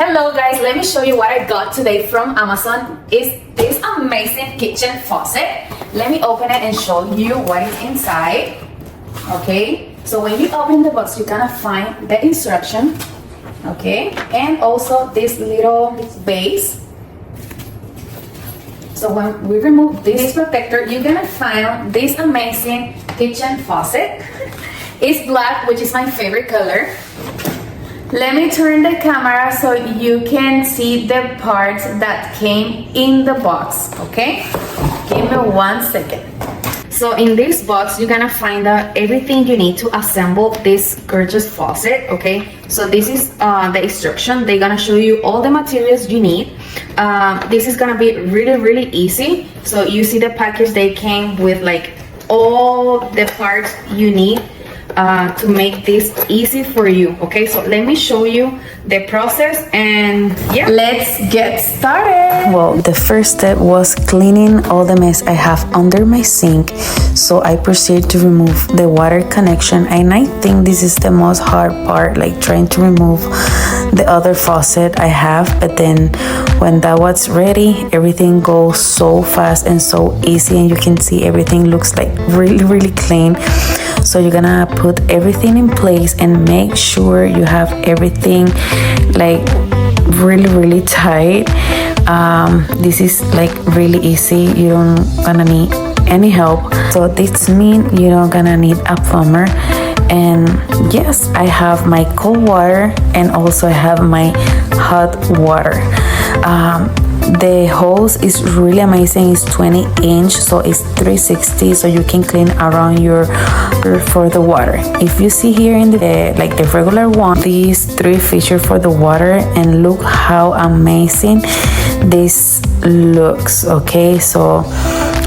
Hello guys, let me show you what I got today from Amazon. Is this amazing kitchen faucet. Let me open it and show you what is inside. Okay, so when you open the box, you're gonna find the instruction. Okay, and also this little base. So when we remove this protector, you're gonna find this amazing kitchen faucet. It's black, which is my favorite color. Let me turn the camera so you can see the parts that came in the box, okay? Give me 1 second. So in this box, you're gonna find out everything you need to assemble this gorgeous faucet, okay? So this is the instruction. They're gonna show you all the materials you need. This is gonna be really easy. So you see the package, they came with like all the parts you need to make this easy for you. Okay, so let me show you the process and yeah, let's get started. Well, the first step was cleaning all the mess I have under my sink. So I proceeded to remove the water connection, and I think this is the most hard part, like trying to remove the other faucet I have. But then when that was ready, everything goes so fast and so easy, and you can see everything looks like really clean. So you're gonna put everything in place and make sure you have everything like really tight. This is like really easy. You don't gonna need any help. So this means you don't gonna need a plumber. And yes, I have my cold water and also I have my hot water. The hose is really amazing. It's 20-inch, so it's 360, so you can clean around your for the water. If you see here in the like the regular one, these 3 features for the water, and look how amazing this looks. Okay, so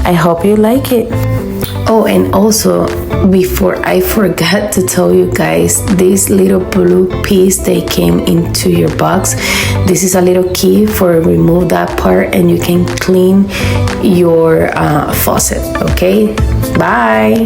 I hope you like it. Oh, and also, before I forgot to tell you guys, this little blue piece they came into your box, this is a little key for remove that part and you can clean your faucet. Okay, bye.